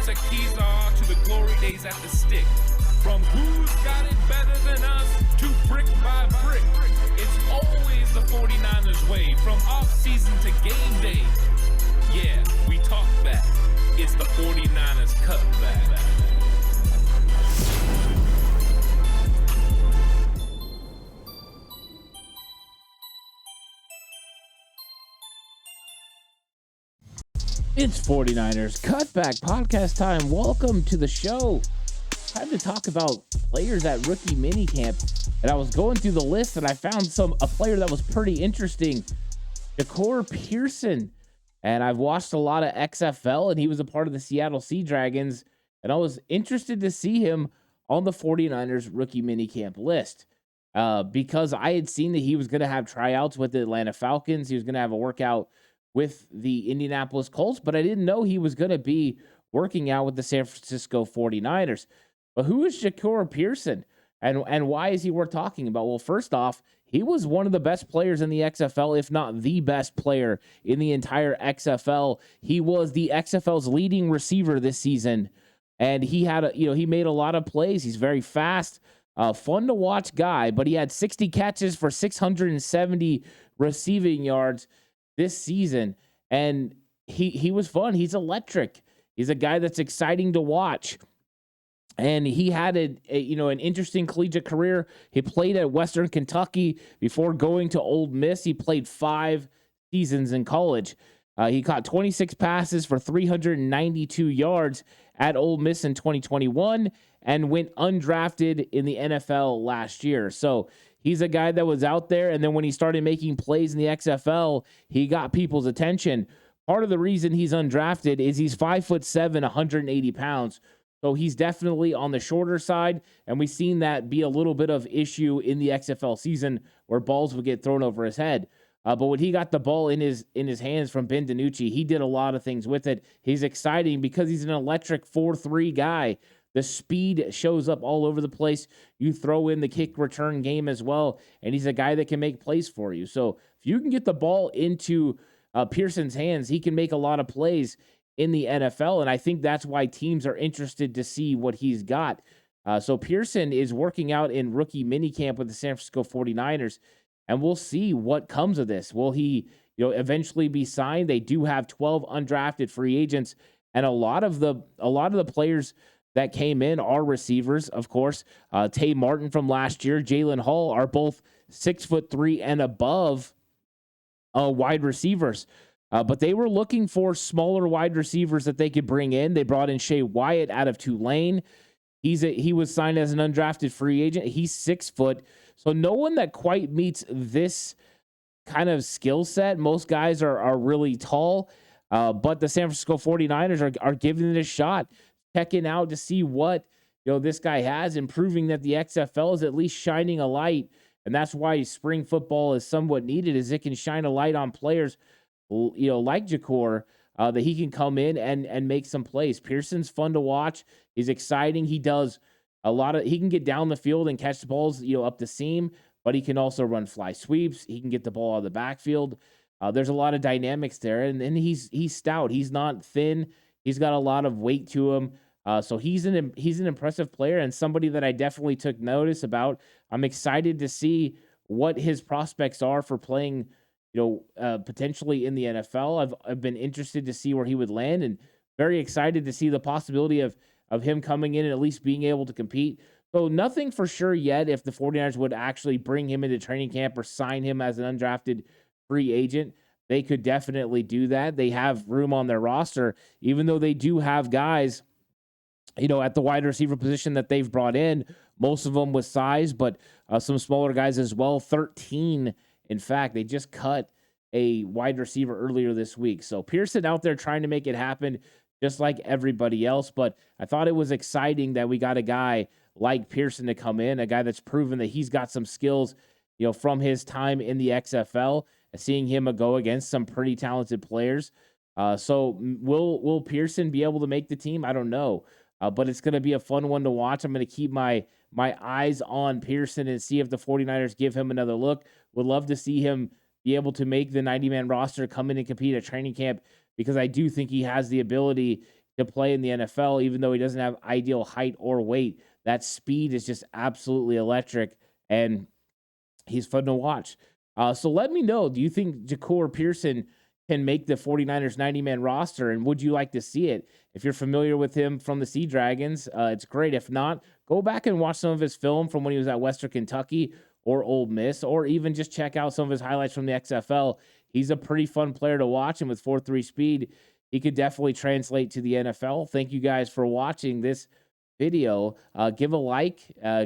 It's a Kezar to the glory days at the stick. From who's got it better than us to brick by brick. It's always the 49ers way, from off-season to game day. Yeah, we talk back. It's the 49ers Cutback. It's 49ers Cutback Podcast time. Welcome to the show. Time to talk about players at rookie minicamp. And I was going through the list and I found a player that was pretty interesting. Jahcour Pearson. And I've watched a lot of XFL and he was a part of the Seattle Sea Dragons. And I was interested to see him on the 49ers rookie minicamp list. Because I had seen that he was going to have tryouts with the Atlanta Falcons. He was going to have a workout with the Indianapolis Colts, but I didn't know he was going to be working out with the San Francisco 49ers. But who is Jahcour Pearson, and why is he worth talking about? Well, first off, he was one of the best players in the XFL, if not the best player in the entire XFL. He was the XFL's leading receiver this season, and he made a lot of plays. He's very fast, fun to watch guy, but he had 60 catches for 670 receiving yards this season, and he was fun. He's electric. He's a guy that's exciting to watch, and he had an interesting collegiate career. He played at Western Kentucky before going to Ole Miss. He played 5 seasons in college. He caught 26 passes for 392 yards at Ole Miss in 2021 and went undrafted in the NFL last year. So he's a guy that was out there, and then when he started making plays in the XFL, he got people's attention. Part of the reason he's undrafted is he's 5'7", 180 pounds. So he's definitely on the shorter side, and we've seen that be a little bit of issue in the XFL season where balls would get thrown over his head. But when he got the ball in his hands from Ben DiNucci, he did a lot of things with it. He's exciting because he's an electric 4-3 guy. The speed shows up all over the place. You throw in the kick return game as well, and he's a guy that can make plays for you. So if you can get the ball into Pearson's hands, he can make a lot of plays in the NFL, and I think that's why teams are interested to see what he's got. So Pearson is working out in rookie minicamp with the San Francisco 49ers, and we'll see what comes of this. Will he eventually be signed? They do have 12 undrafted free agents, and a lot of the players that came in are receivers, of course. Tay Martin from last year, Jalen Hall are both 6'3" and above wide receivers. But they were looking for smaller wide receivers that they could bring in. They brought in Shea Wyatt out of Tulane. He was signed as an undrafted free agent. He's 6 foot. So no one that quite meets this kind of skill set. Most guys are really tall. But the San Francisco 49ers are giving it a shot, checking out to see what this guy has, and proving that the XFL is at least shining a light. And that's why spring football is somewhat needed, is it can shine a light on players like Jahcour, that he can come in and make some plays. Pearson's fun to watch. He's exciting. He does he can get down the field and catch the balls up the seam, but he can also run fly sweeps. He can get the ball out of the backfield. There's a lot of dynamics there, and he's stout. He's not thin. He's got a lot of weight to him. So he's an impressive player, and somebody that I definitely took notice about. I'm excited to see what his prospects are for playing, potentially in the NFL. I've been interested to see where he would land, and very excited to see the possibility of him coming in and at least being able to compete. So nothing for sure yet if the 49ers would actually bring him into training camp or sign him as an undrafted free agent. They could definitely do that. They have room on their roster, even though they do have guys at the wide receiver position that they've brought in, most of them with size, but some smaller guys as well. 13, in fact, they just cut a wide receiver earlier this week. So Pearson out there trying to make it happen just like everybody else. But I thought it was exciting that we got a guy like Pearson to come in, a guy that's proven that he's got some skills, from his time in the XFL, and seeing him go against some pretty talented players. So will Pearson be able to make the team? I don't know. But it's going to be a fun one to watch. I'm going to keep my eyes on Pearson and see if the 49ers give him another look. Would love to see him be able to make the 90-man roster, come in and compete at training camp, because I do think he has the ability to play in the NFL, even though he doesn't have ideal height or weight. That speed is just absolutely electric, and he's fun to watch. So let me know, do you think Jahcour Pearson can make the 49ers 90-man roster, and would you like to see it? If you're familiar with him from the Sea Dragons, it's great. If not, go back and watch some of his film from when he was at Western Kentucky or Ole Miss, or even just check out some of his highlights from the XFL. He's a pretty fun player to watch, and with 4.3 speed, he could definitely translate to the NFL. Thank you guys for watching this video. Give a like,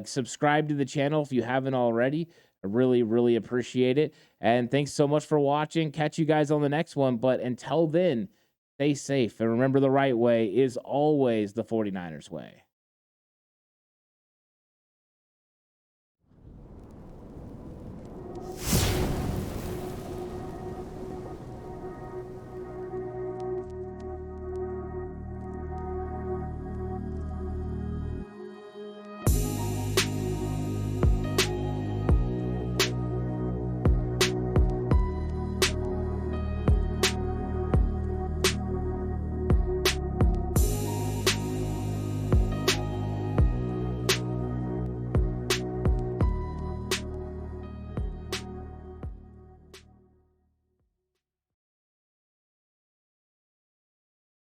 subscribe to the channel if you haven't already. I really, really appreciate it. And thanks so much for watching. Catch you guys on the next one. But until then, stay safe. And remember, the right way is always the 49ers way.